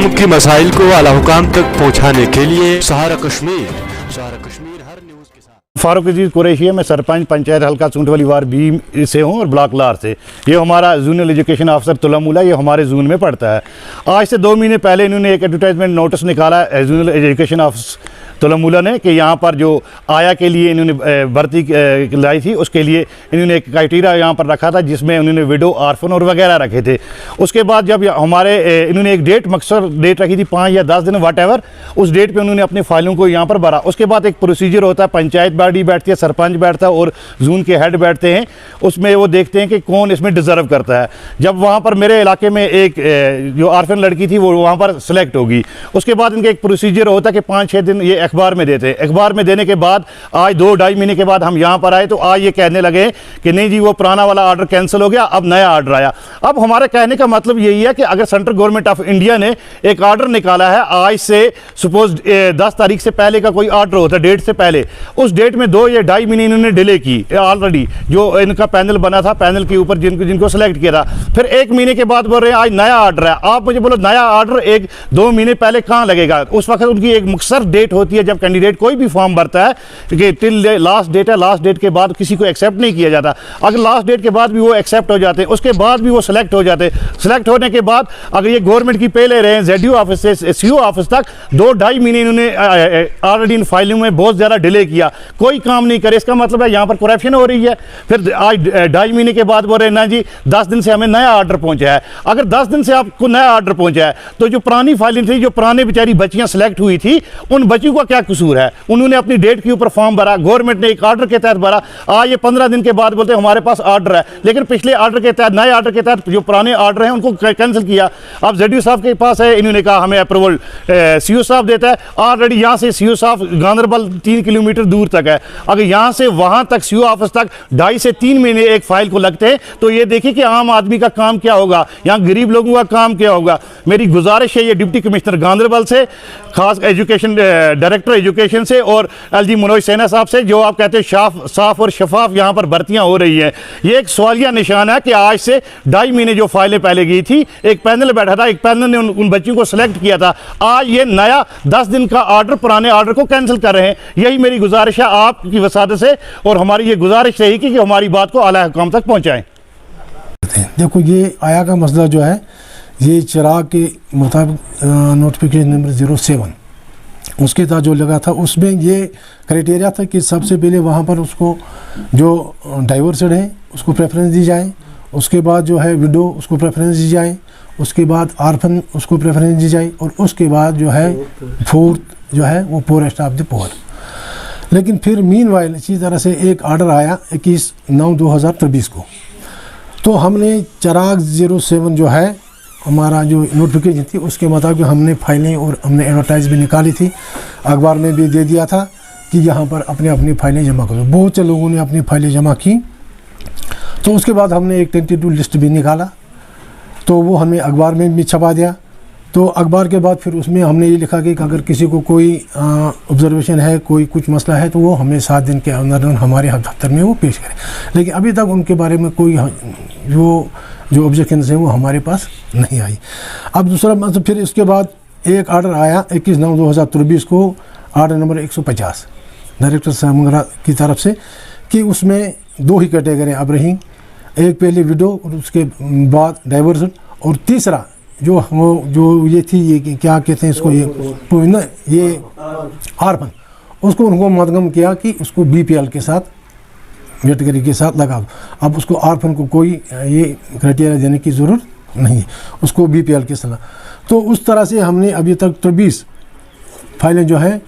मुल्क की मसाइल को आला हुकाम तक पहुँचाने के लिए सहारा कश्मीर हर न्यूज़ के साथ। फारूक अजीज कुरैशी है, मैं सरपंच पंचायत हल्का चूंटवाली वार्ड बी से हूँ और ब्लॉक लार से। ये हमारा जूनल एजुकेशन अफसर तुलामुला, ये हमारे जून में पढ़ता है। आज से 2 महीने पहले इन्होंने एक एडवर्टाइजमेंट नोटिस निकाला जूनल एजुकेशन अफसर तुलामुला ने कि यहाँ पर जो आया के लिए इन्होंने भर्ती लाई थी, उसके लिए इन्होंने एक क्राइटेरिया यहाँ पर रखा था जिसमें उन्होंने विडो आर्फन और वगैरह रखे थे। उसके बाद जब हमारे इन्होंने एक डेट मकसद डेट रखी थी 5 या 10 दिन वट एवर, उस डेट पे उन्होंने अपनी फाइलों को यहाँ पर भरा। उसके बाद एक प्रोसीजर होता है, पंचायत बॉडी बैठती है, सरपंच बैठता है और जून के हेड बैठते हैं। उसमें वो देखते हैं कि कौन इसमें डिज़र्व करता है। जब वहाँ पर मेरे इलाके में एक जो आर्फन लड़की थी वो वहाँ पर सेलेक्ट होगी। उसके बाद इनका एक प्रोसीजर होता है कि 5-6 दिन ये अखबार में देते हैं। अखबार में देने के बाद आज 2-2.5 महीने के बाद हम यहाँ पर आए तो आज ये कहने लगे कि नहीं जी वो पुराना वाला ऑर्डर कैंसिल हो गया, अब नया ऑर्डर आया। अब हमारे कहने का मतलब यही है कि अगर सेंट्रल गवर्नमेंट ऑफ इंडिया ने एक ऑर्डर निकाला है, आज से सपोज 10 तारीख से पहले का कोई ऑर्डर होता है, डेट से पहले, उस डेट में 2 या 2.5 महीने इन्होंने डिले की। ऑलरेडी जो इनका पैनल बना था, पैनल के ऊपर जिनको सेलेक्ट किया था, फिर 1 महीने के बाद बोल रहे हैं आज नया ऑर्डर है। आप मुझे बोलो नया ऑर्डर 1-2 महीने पहले कहाँ लगेगा? उस वक्त उनकी एक मुख्तर डेट होती है जब कैंडिडेट कोई भी फॉर्म भरता है कि टिल लास्ट डेट है, लास्ट डेट के बाद किसी को एक्सेप्ट नहीं किया जाता। अगर लास्ट डेट के बाद भी वो एक्सेप्ट हो जाते हैं, उसके बाद भी वो सेलेक्ट हो जाते हैं। सेलेक्ट होने के बाद अगर ये गवर्नमेंट की पे ले रहे हैं ZDO ऑफिस से CO ऑफिस तक, 2-2.5 महीने इन्होंने ऑलरेडी इन फाइलों में बहुत ज़्यादा डिले किया, कोई काम नहीं करे। इसका मतलब है यहाँ पर करप्शन हो रही है। फिर आज 2.5 महीने के बाद बोल रहे हैं ना जी 10 दिन से हमें नया ऑर्डर पहुँचा है। अगर 10 दिन से आपको नया ऑर्डर पहुँचा है तो जो पुरानी फाइलें थी, जो पुराने बेचारी बच्चियाँ सेलेक्ट हुई थी, उन बच्चियों का क्या कसूर है? उन्होंने अपनी डेट के ऊपर फॉर्म भरा, गवर्नमेंट ने एक ऑर्डर के तहत भरा। आज ये 15 दिन के बाद बोलते हैं हमारे पास ऑर्डर है, लेकिन पिछले ऑर्डर के तहत, नए ऑर्डर के तहत जो पुराने ऑर्डर हैं उनको कैंसिल किया। अब ZDO साहब के पास है, इन्होंने कहा हमें अप्रूवल CO साहब देता है। ऑलरेडी यहाँ से CO साहब गांधरबल 3 किलोमीटर दूर तक है। अगर यहाँ से वहाँ तक CO ऑफिस तक 2.5 से 3 महीने एक फाइल को लगते हैं, तो ये देखिए कि आम आदमी का काम क्या होगा, यहाँ गरीब लोगों का काम क्या होगा। मेरी गुजारिश है ये डिप्टी कमिश्नर गांधरबल से, खास एजुकेशन डायरेक्टर एजुकेशन से और LG मनोज सेना साहब से, जो आप कहते हैं साफ और शफाफ यहाँ पर भर्तियाँ हो रही हैं। ये एक सवालिया निशान है कि आज से 2.5 महीने जो फाइलें पहले गई थी, एक पैनल बैठा था, एक पैनल ने उन बच्चों को सिलेक्ट किया था। आज ये नया 10 दिन का ऑर्डर पुराने ऑर्डर को कैंसिल कर रहे हैं। यही मेरी गुजारिश है आपकी वसादत से, और हमारी ये गुजारिश रही कि हमारी बात को आला हुकाम तक पहुँचाएँ। देखो, ये आया का मसला जो है, ये चिराग के मुताबिक नोटिफिकेशन नंबर 07 उसके साथ जो लगा था, उसमें ये क्राइटेरिया था कि सबसे पहले वहाँ पर उसको जो डाइवर्सड है उसको प्रेफरेंस दी जाए, उसके बाद जो है विडो उसको प्रेफरेंस दी जाए, उसके बाद आर्फन उसको प्रेफरेंस दी जाए, और उसके बाद जो है फोर्थ जो है वो पोरेस्ट ऑफ द पोअर। लेकिन फिर मीनवाइल इसी तरह से एक ऑर्डर आया 21/9/2023 को, तो हमने चिराग 07 जो है हमारा जो नोटिफिकेशन थी उसके मुताबिक हमने फाइलें और हमने एडवर्टाइज भी निकाली थी, अखबार में भी दे दिया था कि यहाँ पर अपनी फाइलें जमा करो। बहुत से लोगों ने अपनी फाइलें जमा की। तो उसके बाद हमने एक टेंटेटिव लिस्ट भी निकाला, तो वो हमें अखबार में भी छपा दिया। तो अखबार के बाद फिर उसमें हमने ये लिखा कि अगर किसी को कोई ऑब्जर्वेशन है, कोई कुछ मसला है, तो वो हमें 7 दिन के अंदर हमारे दफ्तर में वो पेश करें। लेकिन अभी तक उनके बारे में कोई जो ऑब्जेक्शन है वो हमारे पास नहीं आई। अब दूसरा मतलब फिर इसके बाद एक ऑर्डर आया 21/9/2023 को, ऑर्डर नंबर 150 डायरेक्टर साहब की तरफ से, कि उसमें 2 ही कैटेगरी अब रही, एक पहले विडो और उसके बाद डाइवर्सन, और तीसरा जो ये थी, ये क्या कहते हैं इसको, ये आर्फन, उसको उनको मदगम किया कि उसको BPL के साथ कैटेगरी के साथ लगा दो। अब उसको आर्फन को कोई ये क्राइटेरिया देने की ज़रूरत नहीं है, उसको BPL के साथ। तो उस तरह से हमने अभी तक 23 फाइलें जो हैं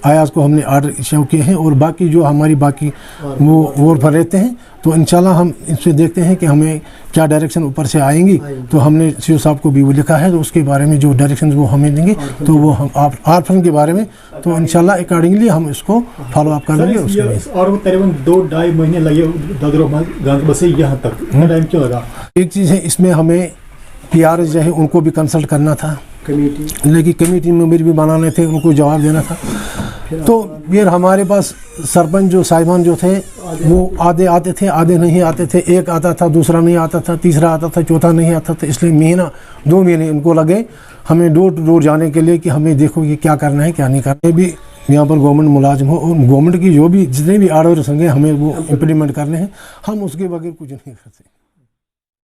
आयाज को हमने ऑर्डर इशू किए हैं, और बाकी जो हमारी बाकी वो पर रहते हैं, तो इंशाल्लाह हम इससे देखते हैं कि हमें क्या डायरेक्शन ऊपर से आएंगी। तो हमने CO साहब को भी वो लिखा है, तो उसके बारे में जो डायरेक्शन वो हमें देंगे, तो वो हम आर्फन के बारे में, तो इंशाल्लाह अकॉर्डिंगली हम इसको फॉलो अप कर लेंगे। और तकरीबन 2-2.5 महीने लगे गांधरबल से यहाँ तक, टाइम क्यों लगा? एक चीज़ है, इसमें हमें PR जो है उनको भी कंसल्ट करना था, लेकिन कमेटी मेंबर भी बनाने थे, उनको जवाब देना था। तो फिर हमारे पास सरपंच जो साहिबान जो थे वो आधे आते थे, आधे नहीं आते थे, एक आता था, दूसरा नहीं आता था, तीसरा आता था, चौथा नहीं आता था। इसलिए 1-2 महीने उनको लगे हमें डोर टू डोर जाने के लिए कि हमें देखो ये क्या करना है क्या नहीं करना है। भी यहाँ पर गवर्नमेंट मुलाजिम हो और गवर्नमेंट की जो भी जितने भी आर्डर्स होंगे हमें वो इम्प्लीमेंट करने हैं, हम उसके बगैर कुछ नहीं करते।